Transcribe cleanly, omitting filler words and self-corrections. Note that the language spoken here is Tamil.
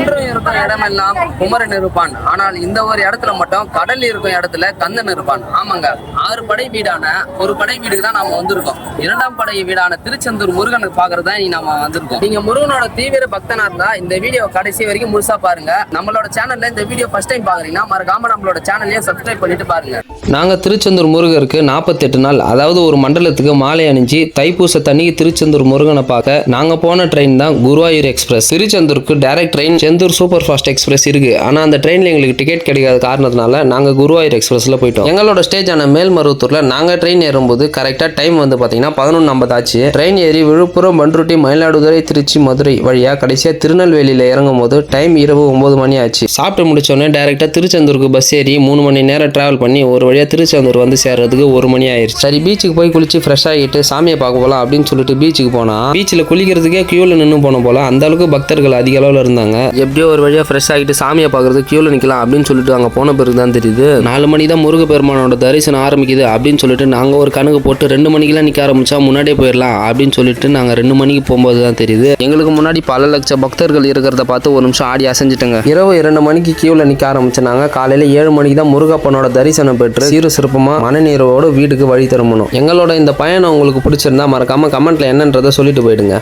இருக்கும் இடமெல்லாம் குமரன் இருப்பான். ஆனால் இந்த ஒரு இடத்துல மட்டும் கடல் இருக்கும் இடத்துல கந்தன் இருப்பான். ஆமாங்க, 6 படை வீடான ஒரு படை வீடுக்கு தான் நாம வந்திருக்கோம். 2ஆம் படை வீடான திருச்செந்தூர் முருகனுக்கு பாக்குறதா நாம வந்திருக்கோம். நீங்க முருகனோட தீவிர பக்தனா இருந்தா இந்த வீடியோ கடைசி வரைக்கும் முழுசா பாருங்க. நம்மளோட சேனல்ல இந்த வீடியோ ஃபர்ஸ்ட் டைம் பாக்குறீங்கன்னா மறக்காம நம்மளோட சேனலையும் சப்ஸ்கிரைப் பண்ணிட்டு பாருங்க. நாங்க திருச்செந்தூர் முருகருக்கு 48 நாள், அதாவது ஒரு மண்டலத்துக்கு மாலை அணிஞ்சு தைப்பூச தண்ணிக்கு திருச்செந்தூர் முருகனை பார்க்க நாங்க போன ட்ரெயின் தான் குருவாயூர் எக்ஸ்பிரஸ். திருச்செந்தூருக்கு direct train Sendur super fast express இருக்கு. ஆனா அந்த ட்ரெயின்ல எங்களுக்கு டிக்கெட் கிடைக்காத காரணத்தினால நாங்க குருவாயூர் எக்ஸ்பிரஸ்ல போயிட்டோம். எங்களோட ஸ்டேஜ் ஆன மேல்மருவத்தூர்ல நாங்க ட்ரெயின் ஏறும்போது கரெக்டா டைம் வந்து பாத்தீங்கன்னா 11:50 ஆச்சு. ட்ரெயின் ஏறி விழுப்புரம், பண்ருட்டி, மயிலாடுதுறை, திருச்சி, மதுரை வழியா கடைசியா திருநெல்வேலியில இறங்கும் போது டைம் இரவு 9 மணி ஆச்சு. சாப்பிட்டு முடிச்சோடனே டைரக்டா திருச்செந்தூருக்கு பஸ் ஏறி 3 மணி நேரம் டிராவல் பண்ணி ஒரு வழியா திருச்செந்தூர் வந்து சேர்றதுக்கு 1 மணி ஆயிடுச்சு. சரி, பீச்சுக்கு போய் குளிச்சு ஃப்ரெஷ் ஆகிட்டு சாமியை பார்க்க போலாம் அப்படின்னு சொல்லிட்டு பீச்சுக்கு போனா பீச்சில் குளிக்கிறதுக்கே கியூல நின்று போன போல அந்த அளவுக்கு பக்தர்கள் அதிக அளவில் இருந்தாங்க. எப்படியோ ஒரு வழியா ஃப்ரெஷ் ஆகிட்டு சாமியை பார்க்கறது கியூல நிக்கலாம் அப்படின்னு சொல்லிட்டு அங்கே போன பிறகு தான் தெரியுது 4 மணி தான் முருக பெருமானோட தரிசனம் ஆரம்பிக்குது அப்படின்னு சொல்லிட்டு நாங்க ஒரு கணக்கு போட்டு 2 மணிக்கெல்லாம் நிக்க ஆரம்பிச்சா முன்னாடியே போயிடலாம் அப்படின்னு சொல்லிட்டு நாங்க 2 மணிக்கு போகும்போது தான் தெரியுது எங்களுக்கு முன்னாடி பல லட்சம் பக்தர்கள் இருக்கிறத பார்த்து ஒரு நிமிஷம் ஆடி அசைஞ்சிட்டங்க. இரவு 2 மணிக்கு கியூல நிக்க ஆரம்பிச்சாங்க. காலையில 7 மணிக்கு தான் முருகப்பனோட தரிசனம் பெற்று சீரு சிறப்புமா மனநீரோடு வீட்டுக்கு வழி திரும்பணும். எங்களோட இந்த பயணம் உங்களுக்கு பிடிச்சிருந்தா மறக்காம கமெண்ட்ல என்னன்றதை சொல்லிட்டு போயிடுங்க.